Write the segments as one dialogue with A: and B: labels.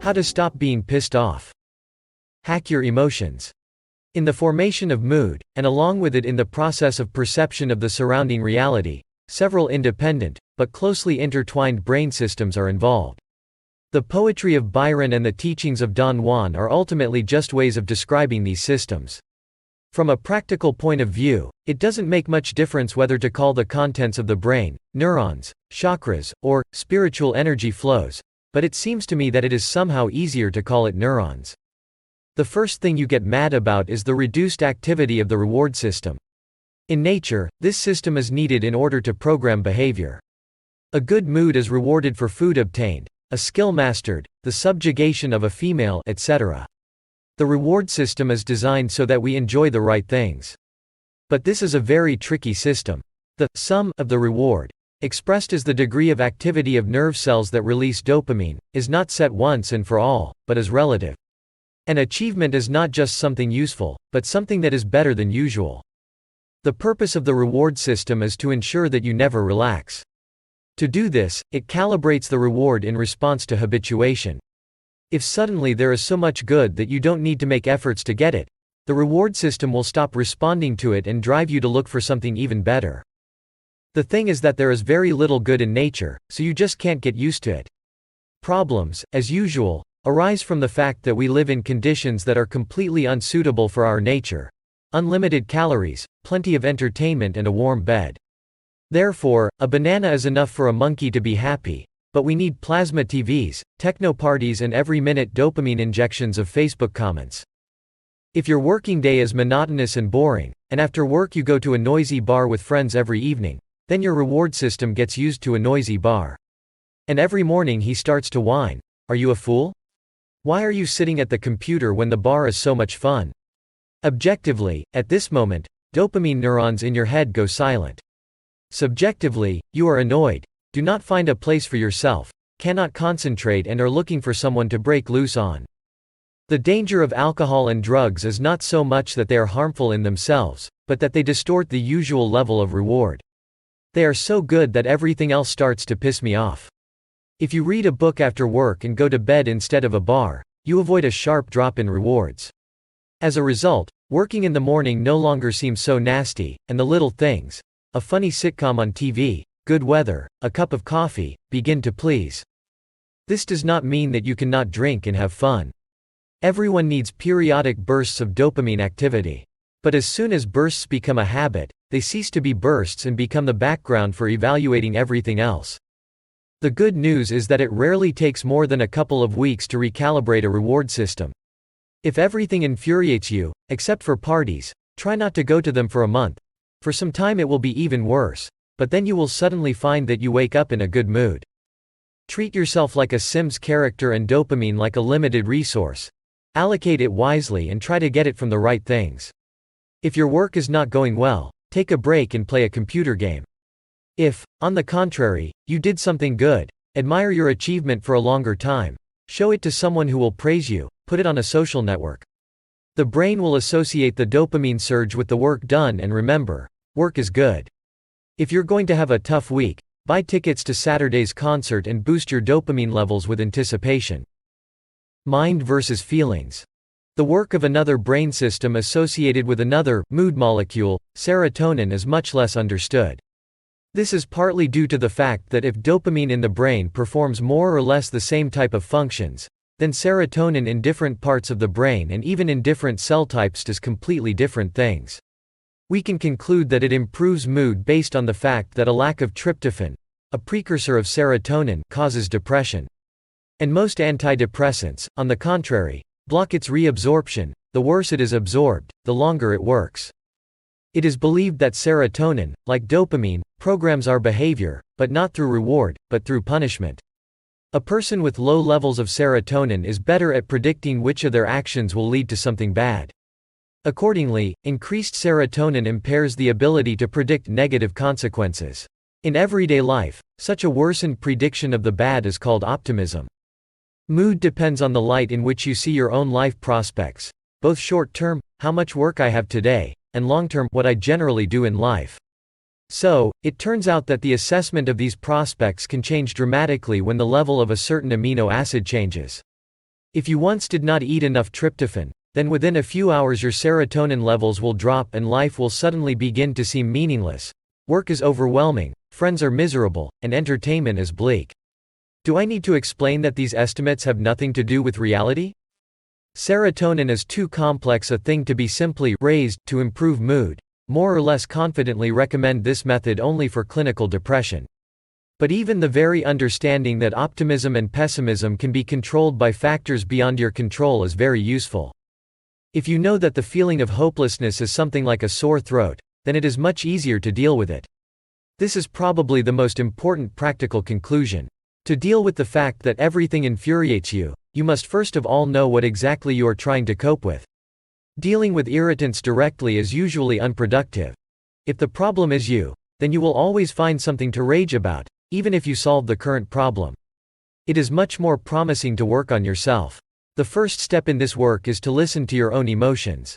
A: How to stop being pissed off. Hack your emotions. In the formation of mood, and along with it in the process of perception of the surrounding reality, several independent, but closely intertwined brain systems are involved. The poetry of Byron and the teachings of Don Juan are ultimately just ways of describing these systems. From a practical point of view, it doesn't make much difference whether to call the contents of the brain, neurons, chakras, or spiritual energy flows, but it seems to me that it is somehow easier to call it neurons. The first thing you get mad about is the reduced activity of the reward system. In nature, this system is needed in order to program behavior. A good mood is rewarded for food obtained, a skill mastered, the subjugation of a female, etc. The reward system is designed so that we enjoy the right things. But this is a very tricky system. The sum of the reward, expressed as the degree of activity of nerve cells that release dopamine, is not set once and for all, but is relative. An achievement is not just something useful, but something that is better than usual. The purpose of the reward system is to ensure that you never relax. To do this, it calibrates the reward in response to habituation. If suddenly there is so much good that you don't need to make efforts to get it, the reward system will stop responding to it and drive you to look for something even better. The thing is that there is very little good in nature, so you just can't get used to it. Problems, as usual, arise from the fact that we live in conditions that are completely unsuitable for our nature. Unlimited calories, plenty of entertainment and a warm bed. Therefore, a banana is enough for a monkey to be happy, but we need plasma TVs, techno parties and every-minute dopamine injections of Facebook comments. If your working day is monotonous and boring, and after work you go to a noisy bar with friends every evening, then your reward system gets used to a noisy bar. And every morning he starts to whine, "Are you a fool? Why are you sitting at the computer when the bar is so much fun?" Objectively, at this moment, dopamine neurons in your head go silent. Subjectively, you are annoyed, do not find a place for yourself, cannot concentrate and are looking for someone to break loose on. The danger of alcohol and drugs is not so much that they are harmful in themselves, but that they distort the usual level of reward. They are so good that everything else starts to piss me off. If you read a book after work and go to bed instead of a bar, you avoid a sharp drop in rewards. As a result, working in the morning no longer seems so nasty, and the little things, a funny sitcom on TV, good weather, a cup of coffee, begin to please. This does not mean that you cannot drink and have fun. Everyone needs periodic bursts of dopamine activity. But as soon as bursts become a habit, they cease to be bursts and become the background for evaluating everything else. The good news is that it rarely takes more than a couple of weeks to recalibrate a reward system. If everything infuriates you, except for parties, try not to go to them for a month. For some time it will be even worse, but then you will suddenly find that you wake up in a good mood. Treat yourself like a Sims character and dopamine like a limited resource. Allocate it wisely and try to get it from the right things. If your work is not going well, take a break and play a computer game. If, on the contrary, you did something good, admire your achievement for a longer time. Show it to someone who will praise you, put it on a social network. The brain will associate the dopamine surge with the work done and remember, work is good. If you're going to have a tough week, buy tickets to Saturday's concert and boost your dopamine levels with anticipation. Mind versus feelings. The work of another brain system associated with another mood molecule, serotonin, is much less understood. This is partly due to the fact that if dopamine in the brain performs more or less the same type of functions, then serotonin in different parts of the brain and even in different cell types does completely different things. We can conclude that it improves mood based on the fact that a lack of tryptophan, a precursor of serotonin, causes depression. And most antidepressants, on the contrary, block its reabsorption. The worse it is absorbed, the longer it works. It is believed that serotonin, like dopamine, programs our behavior, but not through reward, but through punishment. A person with low levels of serotonin is better at predicting which of their actions will lead to something bad. Accordingly, increased serotonin impairs the ability to predict negative consequences. In everyday life, such a worsened prediction of the bad is called optimism. Mood depends on the light in which you see your own life prospects, both short-term, how much work I have today, and long-term, what I generally do in life. So, it turns out that the assessment of these prospects can change dramatically when the level of a certain amino acid changes. If you once did not eat enough tryptophan, then within a few hours your serotonin levels will drop and life will suddenly begin to seem meaningless. Work is overwhelming, friends are miserable, and entertainment is bleak. Do I need to explain that these estimates have nothing to do with reality? Serotonin is too complex a thing to be simply raised to improve mood. More or less confidently recommend this method only for clinical depression. But even the very understanding that optimism and pessimism can be controlled by factors beyond your control is very useful. If you know that the feeling of hopelessness is something like a sore throat, then it is much easier to deal with it. This is probably the most important practical conclusion. To deal with the fact that everything infuriates you, you must first of all know what exactly you are trying to cope with. Dealing with irritants directly is usually unproductive. If the problem is you, then you will always find something to rage about, even if you solve the current problem. It is much more promising to work on yourself. The first step in this work is to listen to your own emotions.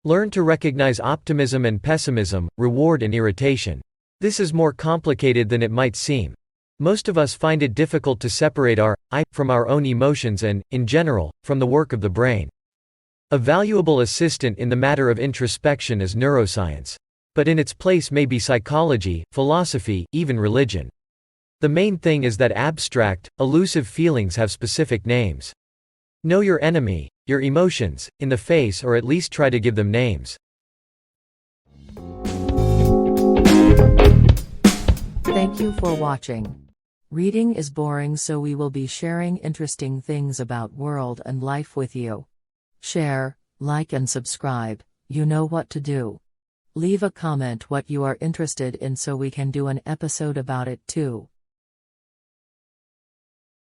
A: Learn to recognize optimism and pessimism, reward and irritation. This is more complicated than it might seem. Most of us find it difficult to separate our I from our own emotions and, in general, from the work of the brain. A valuable assistant in the matter of introspection is neuroscience. But in its place may be psychology, philosophy, even religion. The main thing is that abstract, elusive feelings have specific names. Know your enemy, your emotions, in the face, or at least try to give them names.
B: Thank you for watching. Reading is boring, so we will be sharing interesting things about world and life with you. Share, like and subscribe, you know what to do. Leave a comment what you are interested in so we can do an episode about it too.